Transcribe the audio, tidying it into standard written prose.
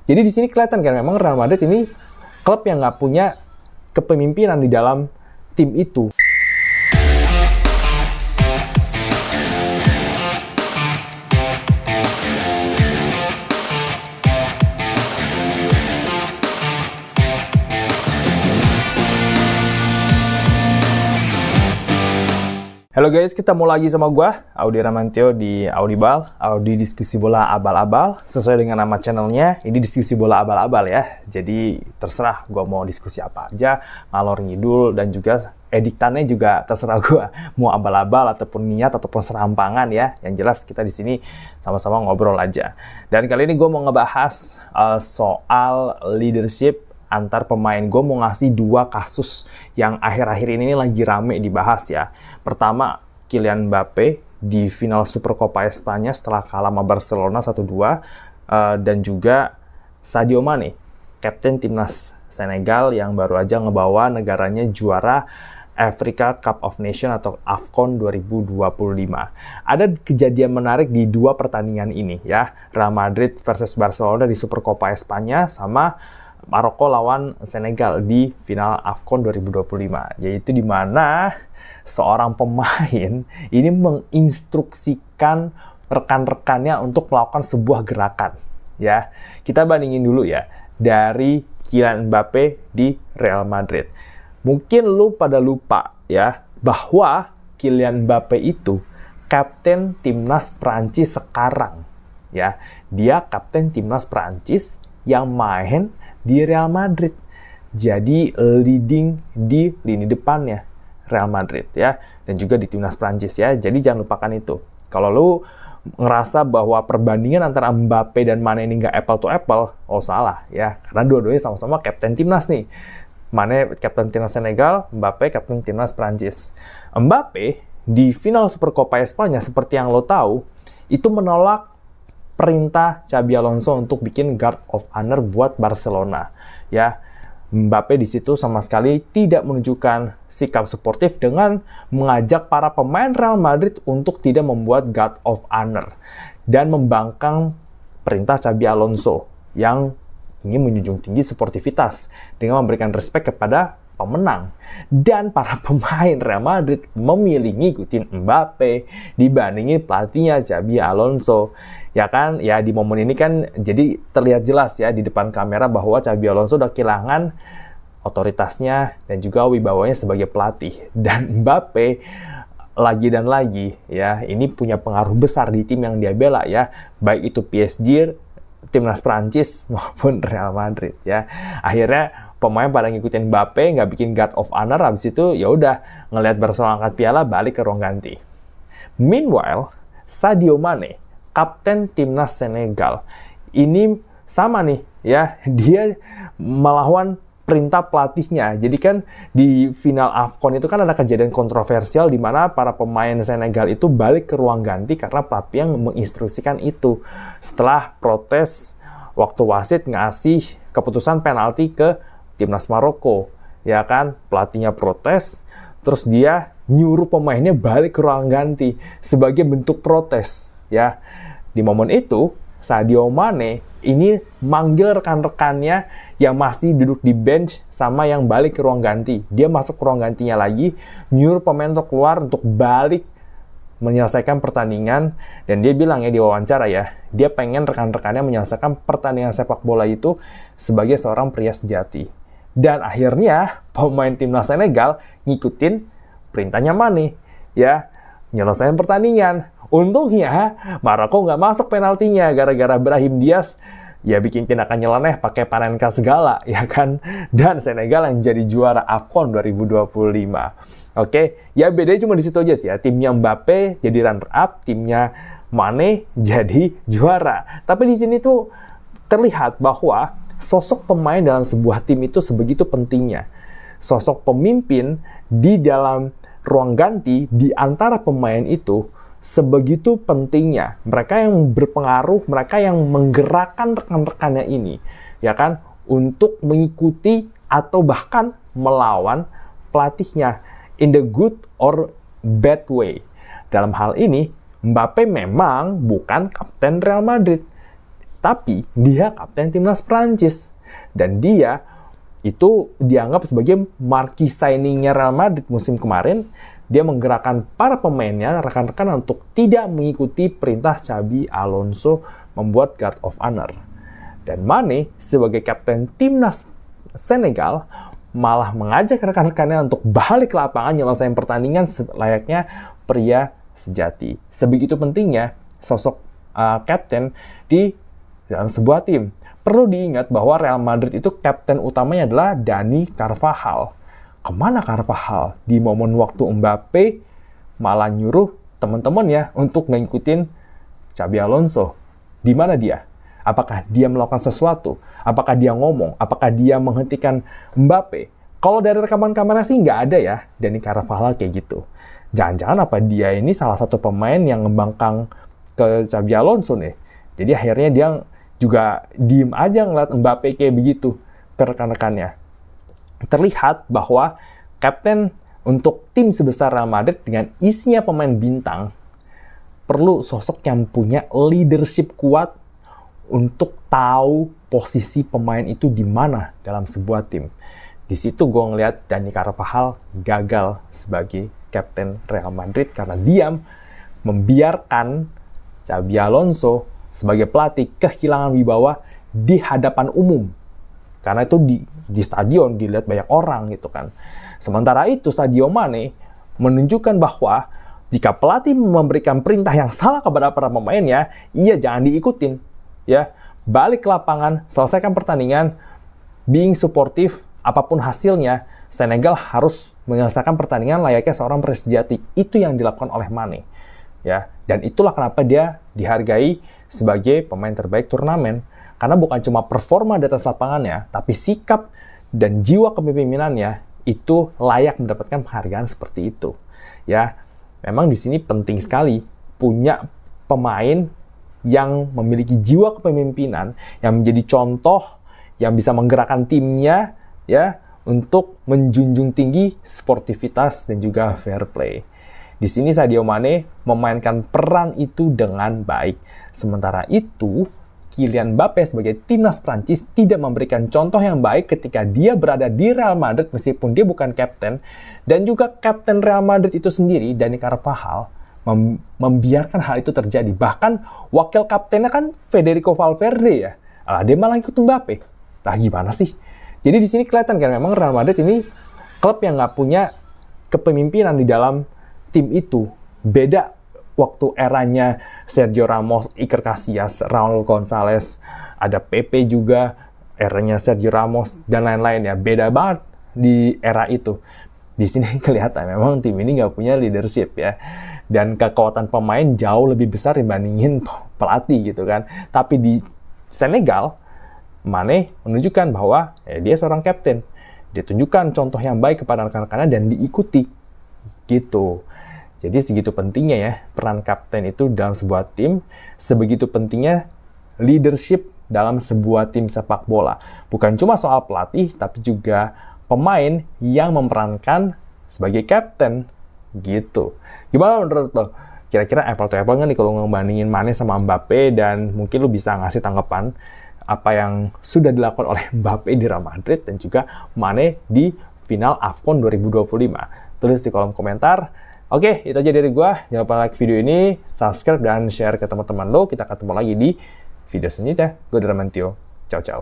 Jadi di sini kelihatan kan memang Real Madrid ini klub yang nggak punya kepemimpinan di dalam tim itu. Halo guys, ketemu lagi sama gua, Audi Ramantio di Audibal, Audi Diskusi Bola Abal-Abal. Sesuai dengan nama channelnya, ini Diskusi Bola Abal-Abal ya. Jadi terserah gua mau diskusi apa aja, ngalor ngidul, dan juga editannya juga terserah gua. Mau abal-abal ataupun niat ataupun serampangan ya. Yang jelas kita di sini sama-sama ngobrol aja. Dan kali ini gua mau ngebahas soal leadership antar pemain. Gue mau ngasih 2 kasus yang akhir-akhir ini lagi rame dibahas ya. Pertama, Kylian Mbappe di final Supercopa Espanya setelah kalah sama Barcelona 1-2. Dan juga Sadio Mane, kapten timnas Senegal yang baru aja ngebawa negaranya juara Africa Cup of Nations atau AFCON 2025. Ada kejadian menarik di 2 pertandingan ini ya. Real Madrid versus Barcelona di Supercopa Espanya sama Maroko lawan Senegal di final AFCON 2025, yaitu di mana seorang pemain ini menginstruksikan rekan-rekannya untuk melakukan sebuah gerakan. Ya, kita bandingin dulu ya dari Kylian Mbappe di Real Madrid. Mungkin lu pada lupa ya bahwa Kylian Mbappe itu kapten timnas Prancis sekarang. Ya, dia kapten timnas Prancis yang main di Real Madrid. Jadi leading di lini depannya Real Madrid ya, dan juga di timnas Prancis ya. Jadi jangan lupakan itu. Kalau lu ngerasa bahwa perbandingan antara Mbappe dan Mane ini nggak apple to apple, oh salah ya. Karena dua-duanya sama-sama kapten timnas nih. Mane kapten timnas Senegal, Mbappe kapten timnas Prancis. Mbappe di final Supercopa Espanya seperti yang lo tahu itu menolak perintah Xabi Alonso untuk bikin guard of honor buat Barcelona. Ya, Mbappe di situ sama sekali tidak menunjukkan sikap suportif dengan mengajak para pemain Real Madrid untuk tidak membuat guard of honor dan membangkang perintah Xabi Alonso yang ingin menjunjung tinggi sportivitas dengan memberikan respect kepada pemenang. Dan para pemain Real Madrid memilih ngikutin Mbappe dibandingin pelatihnya Xabi Alonso. Ya kan, ya di momen ini kan jadi terlihat jelas ya di depan kamera bahwa Xabi Alonso udah kehilangan otoritasnya dan juga wibawanya sebagai pelatih. Dan Mbappe lagi dan lagi ya, ini punya pengaruh besar di tim yang dia bela ya, baik itu PSG, timnas Prancis maupun Real Madrid ya. Akhirnya pemain pada ngikutin Mbappe, nggak bikin guard of honor, habis itu ya udah ngelihat Barcelona angkat piala, balik ke ruang ganti. Meanwhile, Sadio Mane, kapten timnas Senegal, ini sama nih ya, dia melawan perintah pelatihnya. Jadi kan di final AFCON itu kan ada kejadian kontroversial di mana para pemain Senegal itu balik ke ruang ganti karena pelatih yang menginstruksikan itu. Setelah protes waktu wasit ngasih keputusan penalti ke timnas Maroko, ya kan, pelatihnya protes, terus dia nyuruh pemainnya balik ke ruang ganti sebagai bentuk protes. Ya, di momen itu Sadio Mane ini manggil rekan-rekannya yang masih duduk di bench sama yang balik ke ruang ganti. Dia masuk ke ruang gantinya lagi, nyuruh pemain untuk keluar untuk balik menyelesaikan pertandingan, dan dia bilang ya di wawancara ya, dia pengen rekan-rekannya menyelesaikan pertandingan sepak bola itu sebagai seorang pria sejati. Dan akhirnya pemain timnas Senegal ngikutin perintahnya Mane ya, nyelesain pertandingan. Untungnya Maroko nggak masuk penaltinya gara-gara Brahim Diaz ya bikin tindakan nyeleneh pakai Panenka segala ya kan, dan Senegal yang jadi juara AFCON 2025. Oke, ya bedanya cuma di situ aja sih ya. Timnya Mbappe jadi runner up, timnya Mane jadi juara. Tapi di sini tuh terlihat bahwa sosok pemain dalam sebuah tim itu sebegitu pentingnya. Sosok pemimpin di dalam ruang ganti di antara pemain itu sebegitu pentingnya. Mereka yang berpengaruh, mereka yang menggerakkan rekan-rekannya ini, ya kan, untuk mengikuti atau bahkan melawan pelatihnya in the good or bad way. Dalam hal ini, Mbappe memang bukan kapten Real Madrid. Tapi dia kapten timnas Prancis. Dan dia itu dianggap sebagai marquee signing-nya Real Madrid musim kemarin. Dia menggerakkan para pemainnya, rekan-rekan untuk tidak mengikuti perintah Xabi Alonso membuat guard of honor. Dan Mane sebagai kapten timnas Senegal malah mengajak rekan-rekannya untuk balik ke lapangan nyelesain pertandingan layaknya pria sejati. Sebegitu pentingnya sosok kapten di dalam sebuah tim. Perlu diingat bahwa Real Madrid itu kapten utamanya adalah Dani Carvajal. Kemana Carvajal? Di momen waktu Mbappe malah nyuruh teman-teman ya untuk ngikutin Xabi Alonso. Di mana dia? Apakah dia melakukan sesuatu? Apakah dia ngomong? Apakah dia menghentikan Mbappe? Kalau dari rekaman kamera sih nggak ada ya Dani Carvajal kayak gitu. Jangan-jangan apa dia ini salah satu pemain yang ngembangkang ke Xabi Alonso nih. Jadi akhirnya dia juga diem aja ngeliat Mbappe kayak begitu ke rekan-rekannya. Terlihat bahwa kapten untuk tim sebesar Real Madrid dengan isinya pemain bintang perlu sosok yang punya leadership kuat untuk tahu posisi pemain itu di mana dalam sebuah tim. Di situ gue ngeliat Dani Carvajal gagal sebagai kapten Real Madrid karena dia membiarkan Xabi Alonso sebagai pelatih kehilangan wibawa di hadapan umum. Karena itu di stadion dilihat banyak orang gitu kan. Sementara itu Sadio Mane menunjukkan bahwa jika pelatih memberikan perintah yang salah kepada para pemainnya, iya jangan diikutin. Ya, balik ke lapangan, selesaikan pertandingan, being supportive, apapun hasilnya, Senegal harus menyelesaikan pertandingan layaknya seorang pria sejati. Itu yang dilakukan oleh Mane. Ya, dan itulah kenapa dia dihargai sebagai pemain terbaik turnamen. Karena bukan cuma performa di atas lapangannya, tapi sikap dan jiwa kepemimpinannya itu layak mendapatkan penghargaan seperti itu. Ya, memang di sini penting sekali punya pemain yang memiliki jiwa kepemimpinan, yang menjadi contoh, yang bisa menggerakkan timnya, ya, untuk menjunjung tinggi sportivitas dan juga fair play. Di sini Sadio Mane memainkan peran itu dengan baik. Sementara itu, Kylian Mbappe sebagai timnas Prancis tidak memberikan contoh yang baik ketika dia berada di Real Madrid meskipun dia bukan kapten, dan juga kapten Real Madrid itu sendiri, Dani Carvajal, membiarkan hal itu terjadi. Bahkan wakil kaptennya kan Federico Valverde ya. Dia malah ikut Mbappe. Lah gimana sih? Jadi di sini kelihatan kan memang Real Madrid ini klub yang nggak punya kepemimpinan di dalam tim itu. Beda waktu eranya Sergio Ramos, Iker Casillas, Raul Gonzalez, ada Pepe juga, eranya Sergio Ramos, dan lain-lain ya. Beda banget di era itu. Di sini kelihatan memang tim ini nggak punya leadership ya. Dan kekuatan pemain jauh lebih besar dibandingin pelatih gitu kan. Tapi di Senegal, Mane menunjukkan bahwa dia seorang kapten. Dia tunjukkan contoh yang baik kepada rekan-rekannya dan diikuti. Gitu. Jadi segitu pentingnya ya peran kapten itu dalam sebuah tim, sebegitu pentingnya leadership dalam sebuah tim sepak bola. Bukan cuma soal pelatih, tapi juga pemain yang memerankan sebagai kapten gitu. Gimana menurut lo? Kira-kira apple to apple nggak nih kalau ngebandingin Mane sama Mbappe, dan mungkin lo bisa ngasih tanggapan apa yang sudah dilakukan oleh Mbappe di Real Madrid dan juga Mane di final AFCON 2025. Tulis di kolom komentar. Oke, itu aja dari gua. Jangan lupa like video ini, subscribe, dan share ke teman-teman lo. Kita ketemu lagi di video selanjutnya. Gue Dramantio. Ciao, ciao.